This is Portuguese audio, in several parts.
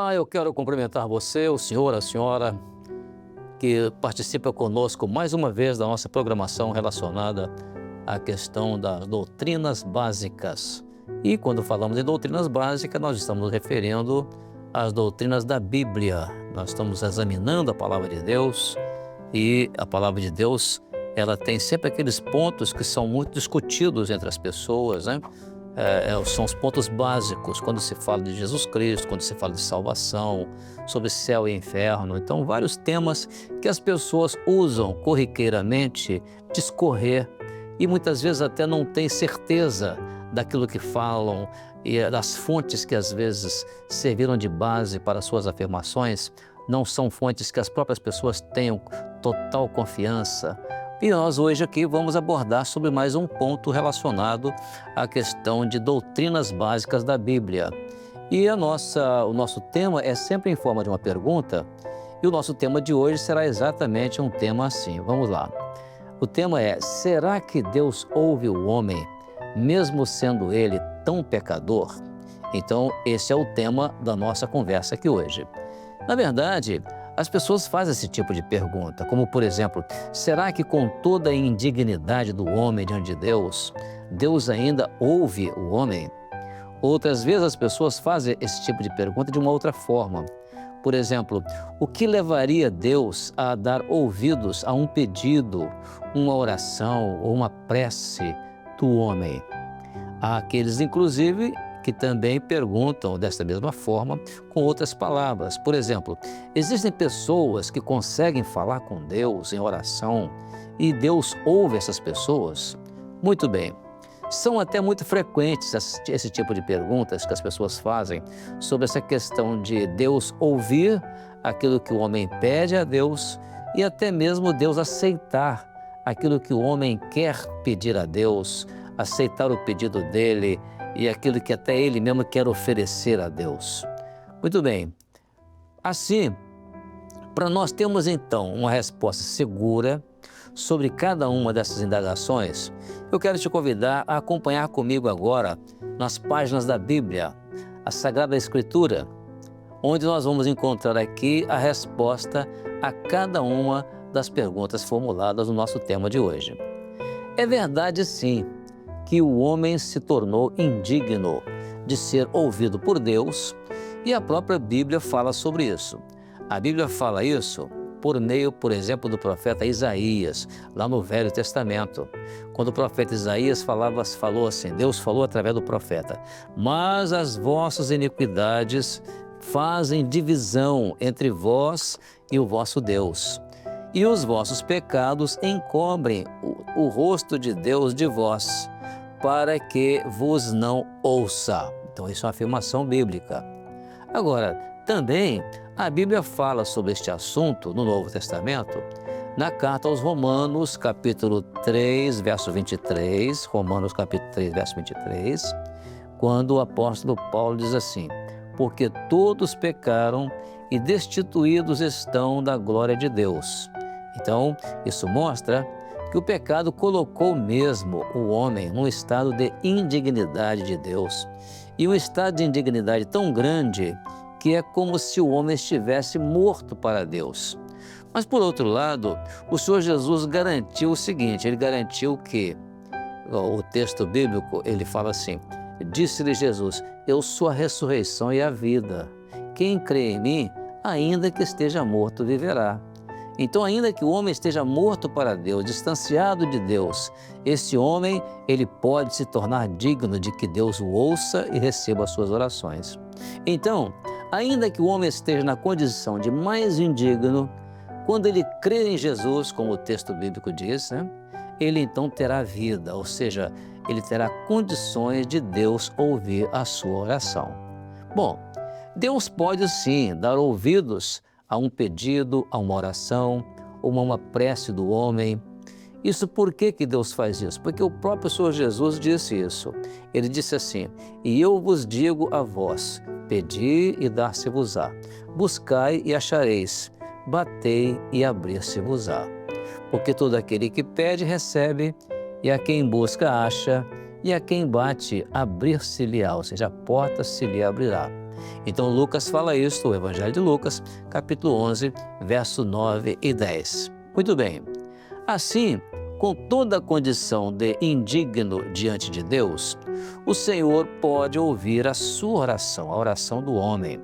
Olá, eu quero cumprimentar você, o senhor, a senhora, que participa conosco mais uma vez da nossa programação relacionada à questão das doutrinas básicas. E quando falamos em doutrinas básicas, nós estamos nos referindo às doutrinas da Bíblia. Nós estamos examinando a Palavra de Deus e a Palavra de Deus, ela tem sempre aqueles pontos que são muito discutidos entre as pessoas, né? São os pontos básicos, quando se fala de Jesus Cristo, quando se fala de salvação, sobre céu e inferno. Então, vários temas que as pessoas usam corriqueiramente discorrer e muitas vezes até não têm certeza daquilo que falam e das fontes que às vezes serviram de base para suas afirmações, não são fontes que as próprias pessoas tenham total confiança. E nós hoje aqui vamos abordar sobre mais um ponto relacionado à questão de doutrinas básicas da Bíblia. E o nosso tema é sempre em forma de uma pergunta, e o nosso tema de hoje será exatamente um tema assim. Vamos lá. O tema é: será que Deus ouve o homem, mesmo sendo ele tão pecador? Então, esse é o tema da nossa conversa aqui hoje. Na verdade, as pessoas fazem esse tipo de pergunta, como por exemplo, será que com toda a indignidade do homem diante de Deus, Deus ainda ouve o homem? Outras vezes as pessoas fazem esse tipo de pergunta de uma outra forma. Por exemplo, o que levaria Deus a dar ouvidos a um pedido, uma oração ou uma prece do homem? Há aqueles, inclusive, que também perguntam desta mesma forma, com outras palavras. Por exemplo, existem pessoas que conseguem falar com Deus em oração e Deus ouve essas pessoas? Muito bem. São até muito frequentes esse tipo de perguntas que as pessoas fazem sobre essa questão de Deus ouvir aquilo que o homem pede a Deus e até mesmo Deus aceitar aquilo que o homem quer pedir a Deus, aceitar o pedido dele e aquilo que até ele mesmo quer oferecer a Deus. Muito bem. Assim, para nós termos então uma resposta segura sobre cada uma dessas indagações, eu quero te convidar a acompanhar comigo agora nas páginas da Bíblia, a Sagrada Escritura, onde nós vamos encontrar aqui a resposta a cada uma das perguntas formuladas no nosso tema de hoje. É verdade, sim, que o homem se tornou indigno de ser ouvido por Deus, e a própria Bíblia fala sobre isso. A Bíblia fala isso por meio, por exemplo, do profeta Isaías, lá no Velho Testamento. Quando o profeta Isaías falou assim, Deus falou através do profeta: mas as vossas iniquidades fazem divisão entre vós e o vosso Deus, e os vossos pecados encobrem o rosto de Deus de vós, para que vos não ouça. Então, isso é uma afirmação bíblica. Agora, também a Bíblia fala sobre este assunto no Novo Testamento, na carta aos Romanos, capítulo 3, verso 23, Romanos capítulo 3, verso 23, quando o apóstolo Paulo diz assim: porque todos pecaram e destituídos estão da glória de Deus. Então, isso mostra que o pecado colocou mesmo o homem num estado de indignidade de Deus, e um estado de indignidade tão grande que é como se o homem estivesse morto para Deus. Mas, por outro lado, o Senhor Jesus garantiu o seguinte, ele garantiu que, o texto bíblico, ele fala assim, disse-lhe Jesus: eu sou a ressurreição e a vida. Quem crê em mim, ainda que esteja morto, viverá. Então, ainda que o homem esteja morto para Deus, distanciado de Deus, esse homem, ele pode se tornar digno de que Deus o ouça e receba as suas orações. Então, ainda que o homem esteja na condição de mais indigno, quando ele crê em Jesus, como o texto bíblico diz, né, ele então terá vida, ou seja, ele terá condições de Deus ouvir a sua oração. Bom, Deus pode sim dar ouvidos a um pedido, a uma oração, ou a uma prece do homem. Isso por que Deus faz isso? Porque o próprio Senhor Jesus disse isso. Ele disse assim: e eu vos digo a vós, pedi e dar-se-vos-á, buscai e achareis, batei e abrir-se-vos-á. Porque todo aquele que pede, recebe, e a quem busca, acha, e a quem bate, abrir-se-lhe-á, ou seja, a porta se lhe abrirá. Então Lucas fala isso, o Evangelho de Lucas, capítulo 11, verso 9 e 10. Muito bem. Assim, com toda a condição de indigno diante de Deus, o Senhor pode ouvir a sua oração, a oração do homem.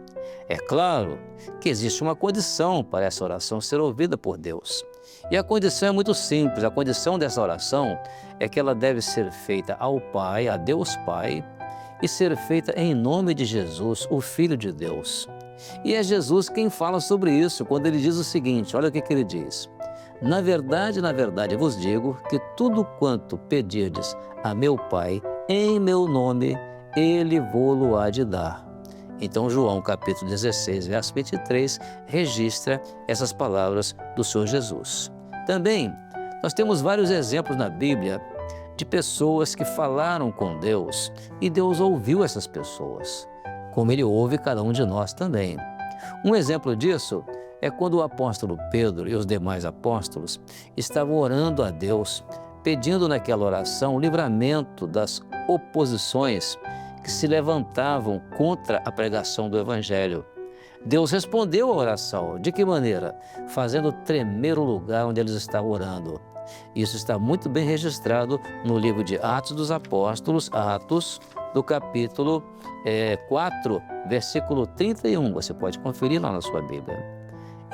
É claro que existe uma condição para essa oração ser ouvida por Deus. E a condição é muito simples, a condição dessa oração é que ela deve ser feita ao Pai, a Deus Pai, e ser feita em nome de Jesus, o Filho de Deus. E é Jesus quem fala sobre isso, quando ele diz o seguinte, olha o que ele diz. Na verdade, eu vos digo que tudo quanto pedirdes a meu Pai, em meu nome, ele vô-lo há de dar. Então, João, capítulo 16, verso 23, registra essas palavras do Senhor Jesus. Também, nós temos vários exemplos na Bíblia de pessoas que falaram com Deus e Deus ouviu essas pessoas, como Ele ouve cada um de nós também. Um exemplo disso é quando o apóstolo Pedro e os demais apóstolos estavam orando a Deus, pedindo naquela oração o livramento das oposições que se levantavam contra a pregação do Evangelho. Deus respondeu à oração. De que maneira? Fazendo tremer o lugar onde eles estavam orando. Isso está muito bem registrado no livro de Atos dos Apóstolos, Atos, do capítulo 4, versículo 31. Você pode conferir lá na sua Bíblia.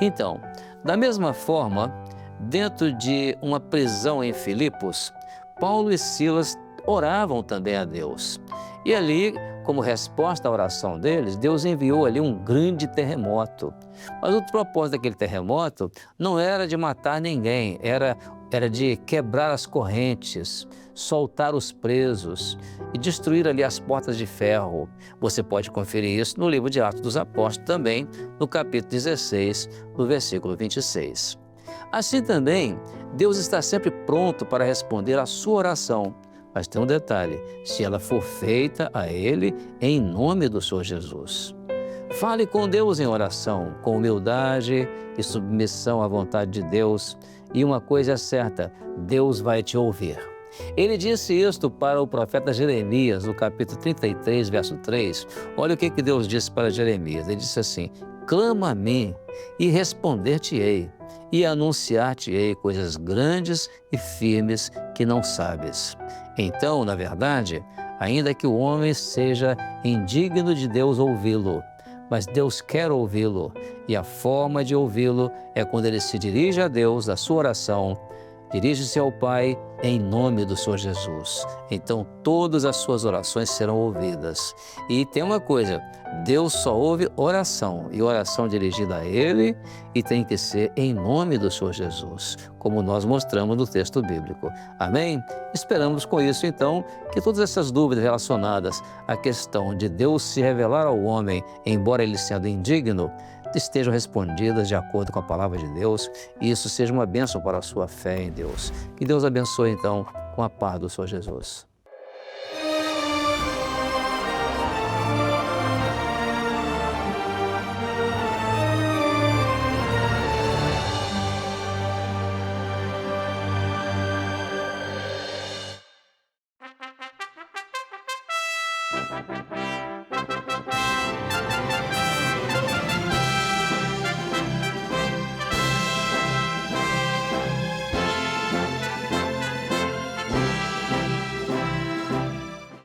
Então, da mesma forma, dentro de uma prisão em Filipos, Paulo e Silas oravam também a Deus. E ali, como resposta à oração deles, Deus enviou ali um grande terremoto. Mas o propósito daquele terremoto não era de matar ninguém, era de quebrar as correntes, soltar os presos e destruir ali as portas de ferro. Você pode conferir isso no livro de Atos dos Apóstolos também, no capítulo 16, no versículo 26. Assim também, Deus está sempre pronto para responder à sua oração. Mas tem um detalhe, se ela for feita a Ele em nome do Senhor Jesus. Fale com Deus em oração, com humildade e submissão à vontade de Deus. E uma coisa é certa, Deus vai te ouvir. Ele disse isto para o profeta Jeremias, no capítulo 33, verso 3. Olha o que Deus disse para Jeremias. Ele disse assim, clama a mim e responder-te-ei, e anunciar-te-ei coisas grandes e firmes que não sabes. Então, na verdade, ainda que o homem seja indigno de Deus ouvi-lo, mas Deus quer ouvi-lo, e a forma de ouvi-lo é quando ele se dirige a Deus, da sua oração, dirige-se ao Pai em nome do Senhor Jesus. Então, todas as suas orações serão ouvidas. E tem uma coisa, Deus só ouve oração, e oração dirigida a Ele, e tem que ser em nome do Senhor Jesus, como nós mostramos no texto bíblico. Amém? Esperamos com isso, então, que todas essas dúvidas relacionadas à questão de Deus se revelar ao homem, embora ele sendo indigno, estejam respondidas de acordo com a palavra de Deus e isso seja uma bênção para a sua fé em Deus. Que Deus abençoe, então, com a paz do Senhor Jesus.